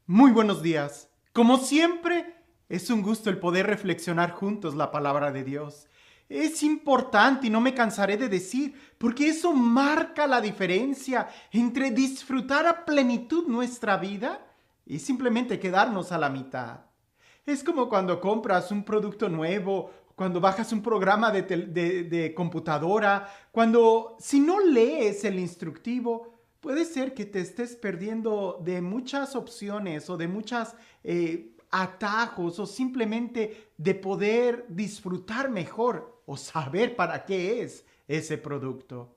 Muy buenos días. Como siempre, es un gusto el poder reflexionar juntos la palabra de Dios. Es importante y no me cansaré de decir, porque eso marca la diferencia entre disfrutar a plenitud nuestra vida y simplemente quedarnos a la mitad. Es como cuando compras un producto nuevo, cuando bajas un programa de computadora, cuando si no lees el instructivo, puede ser que te estés perdiendo de muchas opciones o de muchas atajos o simplemente de poder disfrutar mejor o saber para qué es ese producto.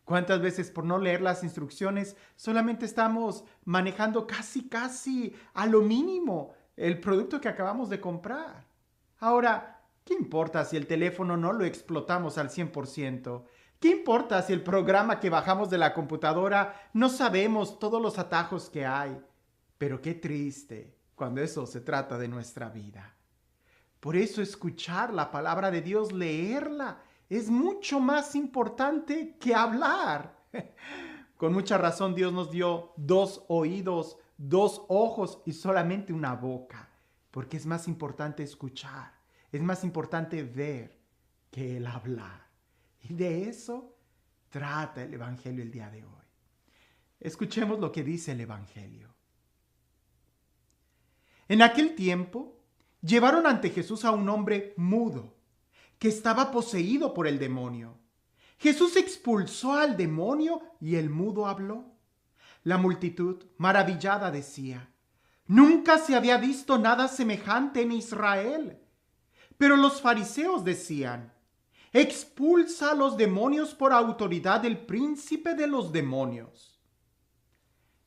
¿Cuántas veces por no leer las instrucciones solamente estamos manejando casi a lo mínimo el producto que acabamos de comprar? Ahora, ¿qué importa si el teléfono no lo explotamos al 100%? ¿Qué importa si el programa que bajamos de la computadora no sabemos todos los atajos que hay? Pero qué triste cuando eso se trata de nuestra vida. Por eso escuchar la palabra de Dios, leerla, es mucho más importante que hablar. Con mucha razón Dios nos dio dos oídos, dos ojos y solamente una boca. Porque es más importante escuchar, es más importante ver que el hablar. Y de eso trata el Evangelio el día de hoy. Escuchemos lo que dice el Evangelio. En aquel tiempo, llevaron ante Jesús a un hombre mudo, que estaba poseído por el demonio. Jesús expulsó al demonio y el mudo habló. La multitud, maravillada, decía: Nunca se había visto nada semejante en Israel. Pero los fariseos decían: Expulsa a los demonios por autoridad del príncipe de los demonios.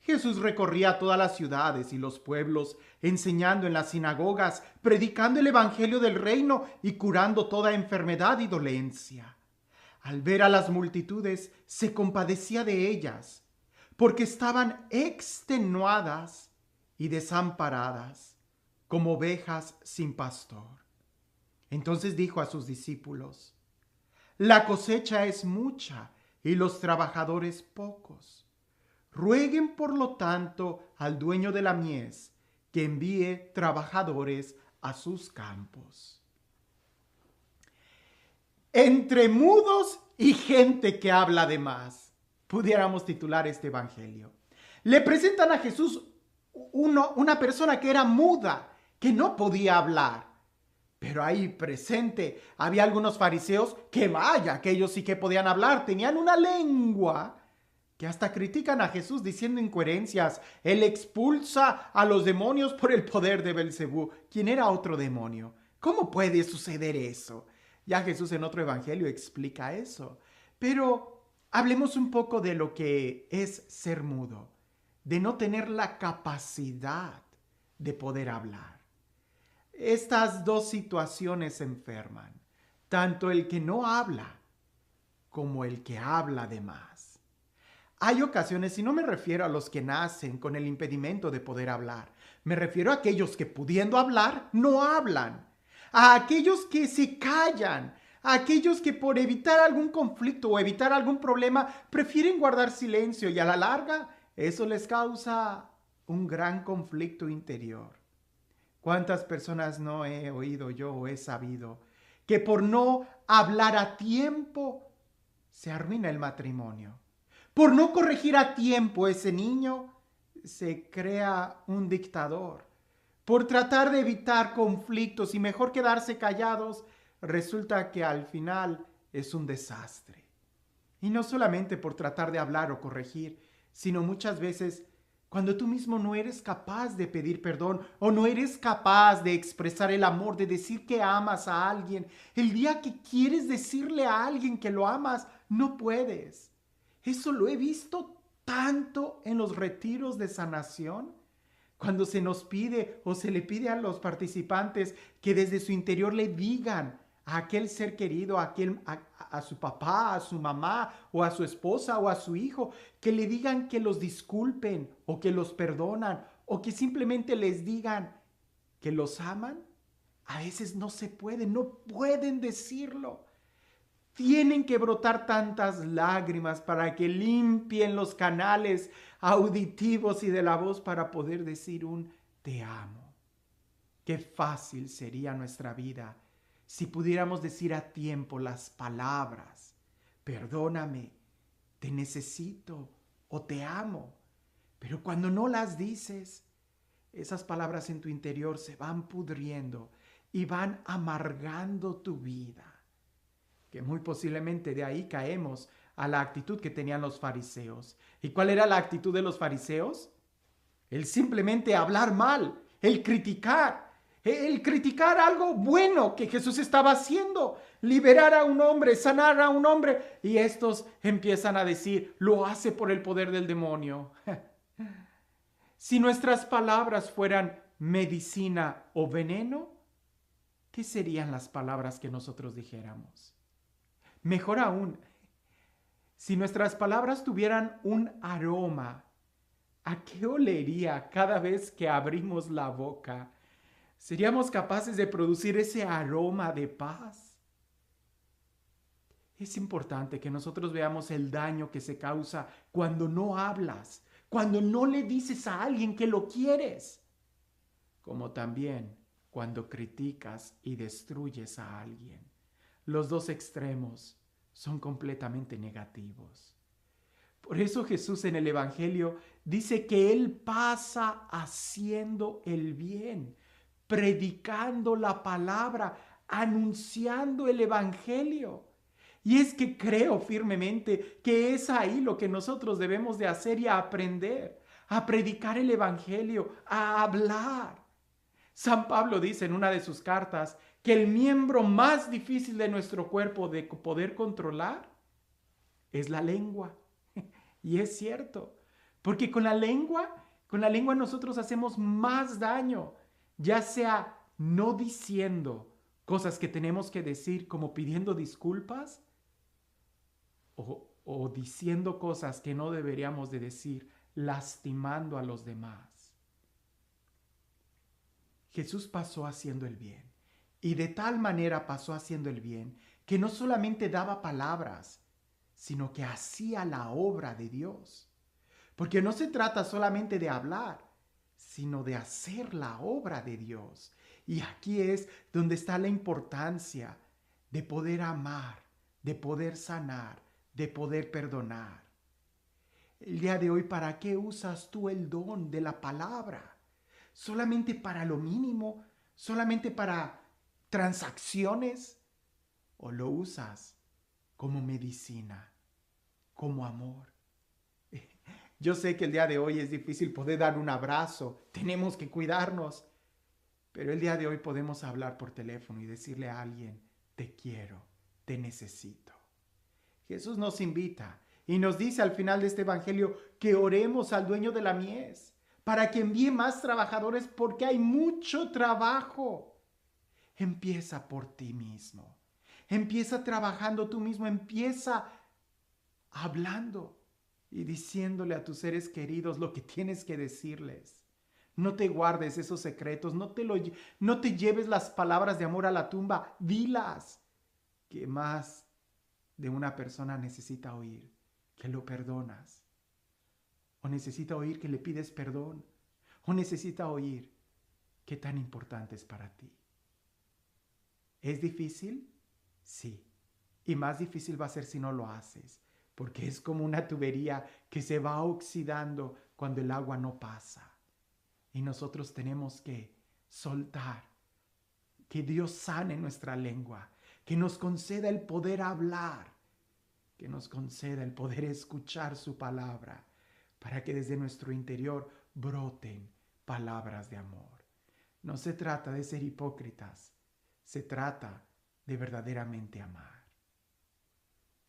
Jesús recorría todas las ciudades y los pueblos, enseñando en las sinagogas, predicando el evangelio del reino y curando toda enfermedad y dolencia. Al ver a las multitudes, se compadecía de ellas, porque estaban extenuadas y desamparadas, como ovejas sin pastor. Entonces dijo a sus discípulos: La cosecha es mucha y los trabajadores pocos. Rueguen por lo tanto al dueño de la mies que envíe trabajadores a sus campos. Entre mudos y gente que habla de más, pudiéramos titular este evangelio. Le presentan a Jesús una persona que era muda, que no podía hablar. Pero ahí presente había algunos fariseos que vaya, que ellos sí que podían hablar, tenían una lengua que hasta critican a Jesús diciendo incoherencias. Él expulsa a los demonios por el poder de Belcebú, quien era otro demonio. ¿Cómo puede suceder eso? Ya Jesús en otro evangelio explica eso. Pero hablemos un poco de lo que es ser mudo, de no tener la capacidad de poder hablar. Estas dos situaciones enferman, tanto el que no habla como el que habla de más. Hay ocasiones, y no me refiero a los que nacen con el impedimento de poder hablar, me refiero a aquellos que pudiendo hablar no hablan, a aquellos que se callan, a aquellos que por evitar algún conflicto o evitar algún problema prefieren guardar silencio y a la larga eso les causa un gran conflicto interior. ¿Cuántas personas no he oído yo o he sabido que por no hablar a tiempo se arruina el matrimonio? Por no corregir a tiempo ese niño, se crea un dictador. Por tratar de evitar conflictos y mejor quedarse callados, resulta que al final es un desastre. Y no solamente por tratar de hablar o corregir, sino muchas veces cuando tú mismo no eres capaz de pedir perdón o no eres capaz de expresar el amor, de decir que amas a alguien. El día que quieres decirle a alguien que lo amas, no puedes. Eso lo he visto tanto en los retiros de sanación, cuando se nos pide o se le pide a los participantes que desde su interior le digan a aquel ser querido, a su papá, a su mamá o a su esposa o a su hijo, que le digan que los disculpen o que los perdonan o que simplemente les digan que los aman. A veces no se puede, no pueden decirlo. tienen que brotar tantas lágrimas para que limpien los canales auditivos y de la voz para poder decir un te amo? Qué fácil sería nuestra vida si pudiéramos decir a tiempo las palabras, perdóname, te necesito o te amo. Pero cuando no las dices, esas palabras en tu interior se van pudriendo y van amargando tu vida. Que muy posiblemente de ahí caemos a la actitud que tenían los fariseos. ¿Y cuál era la actitud de los fariseos? El simplemente hablar mal, el criticar algo bueno que Jesús estaba haciendo, liberar a un hombre, sanar a un hombre, y estos empiezan a decir, lo hace por el poder del demonio. Si nuestras palabras fueran medicina o veneno, ¿qué serían las palabras que nosotros dijéramos? Mejor aún, si nuestras palabras tuvieran un aroma, ¿a qué olería cada vez que abrimos la boca? ¿Seríamos capaces de producir ese aroma de paz? Es importante que nosotros veamos el daño que se causa cuando no hablas, cuando no le dices a alguien que lo quieres, como también cuando criticas y destruyes a alguien. Los dos extremos son completamente negativos. Por eso Jesús en el Evangelio dice que Él pasa haciendo el bien, predicando la palabra, anunciando el Evangelio. Y es que creo firmemente que es ahí lo que nosotros debemos de hacer y aprender, a predicar el Evangelio, a hablar. San Pablo dice en una de sus cartas que el miembro más difícil de nuestro cuerpo de poder controlar es la lengua. Y es cierto, porque con la lengua nosotros hacemos más daño, ya sea no diciendo cosas que tenemos que decir como pidiendo disculpas o diciendo cosas que no deberíamos de decir, lastimando a los demás. Jesús pasó haciendo el bien, y de tal manera pasó haciendo el bien que no solamente daba palabras, sino que hacía la obra de Dios. Porque no se trata solamente de hablar, sino de hacer la obra de Dios. Y aquí es donde está la importancia de poder amar, de poder sanar, de poder perdonar. El día de hoy, ¿para qué usas tú el don de la palabra? ¿Solamente para lo mínimo? ¿Solamente para transacciones? ¿O lo usas como medicina, como amor? Yo sé que el día de hoy es difícil poder dar un abrazo, tenemos que cuidarnos, pero el día de hoy podemos hablar por teléfono y decirle a alguien, te quiero, te necesito. Jesús nos invita y nos dice al final de este evangelio que oremos al dueño de la mies para que envíe más trabajadores porque hay mucho trabajo. Empieza por ti mismo. Empieza trabajando tú mismo. Empieza hablando y diciéndole a tus seres queridos lo que tienes que decirles. No te guardes esos secretos. No te lleves las palabras de amor a la tumba. Dilas. Que más de una persona necesita oír que lo perdonas. O necesita oír que le pides perdón. O necesita oír qué tan importante es para ti. ¿Es difícil? Sí. Y más difícil va a ser si no lo haces. Porque es como una tubería que se va oxidando cuando el agua no pasa. Y nosotros tenemos que soltar. Que Dios sane nuestra lengua. Que nos conceda el poder hablar. Que nos conceda el poder escuchar su palabra. Para que desde nuestro interior broten palabras de amor. No se trata de ser hipócritas, se trata de verdaderamente amar.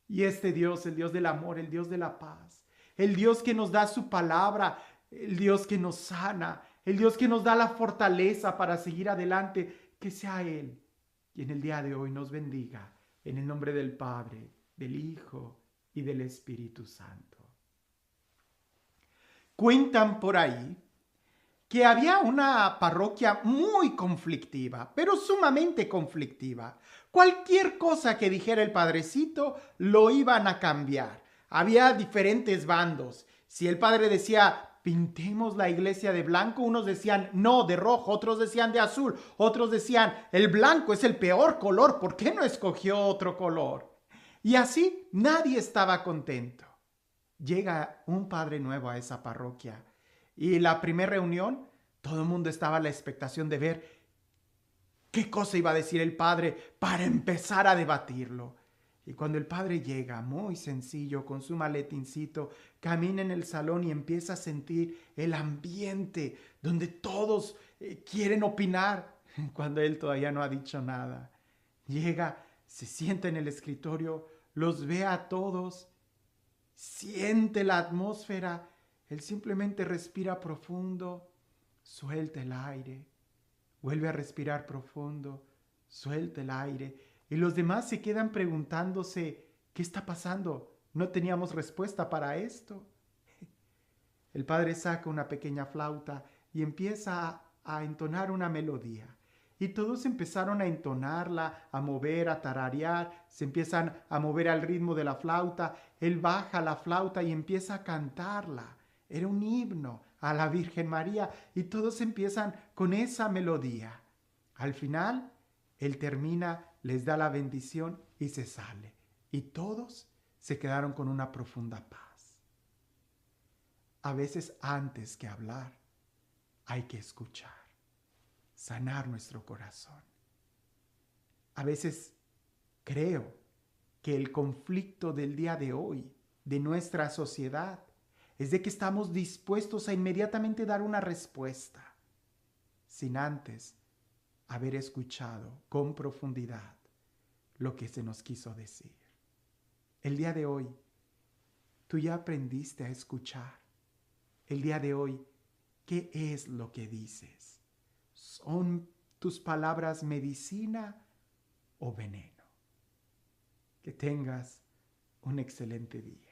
Y este Dios, el Dios del amor, el Dios de la paz, el Dios que nos da su palabra, el Dios que nos sana, el Dios que nos da la fortaleza para seguir adelante, que sea Él quien el día de hoy nos bendiga, en el nombre del Padre, del Hijo y del Espíritu Santo. Cuentan por ahí que había una parroquia muy conflictiva, pero sumamente conflictiva. Cualquier cosa que dijera el padrecito lo iban a cambiar. Había diferentes bandos. Si el padre decía, pintemos la iglesia de blanco, unos decían, no, de rojo, otros decían de azul, otros decían, el blanco es el peor color, ¿por qué no escogió otro color? Y así nadie estaba contento. Llega un padre nuevo a esa parroquia y la primera reunión, todo el mundo estaba a la expectación de ver qué cosa iba a decir el padre para empezar a debatirlo. Y cuando el padre llega, muy sencillo, con su maletincito, camina en el salón y empieza a sentir el ambiente donde todos quieren opinar, cuando él todavía no ha dicho nada. Llega, se sienta en el escritorio, los ve a todos, siente la atmósfera, él simplemente respira profundo, suelta el aire, vuelve a respirar profundo, suelta el aire y los demás se quedan preguntándose, ¿qué está pasando? No teníamos respuesta para esto. El padre saca una pequeña flauta y empieza a entonar una melodía. Y todos empezaron a entonarla, a mover, a tararear, se empiezan a mover al ritmo de la flauta. Él baja la flauta y empieza a cantarla. Era un himno a la Virgen María y todos empiezan con esa melodía. Al final, él termina, les da la bendición y se sale. Y todos se quedaron con una profunda paz. A veces antes que hablar, hay que escuchar, sanar nuestro corazón. A veces creo que el conflicto del día de hoy, de nuestra sociedad, es de que estamos dispuestos a inmediatamente dar una respuesta, sin antes haber escuchado con profundidad lo que se nos quiso decir. El día de hoy, tú ya aprendiste a escuchar. El día de hoy, ¿qué es lo que dices? ¿Son tus palabras medicina o veneno? Que tengas un excelente día.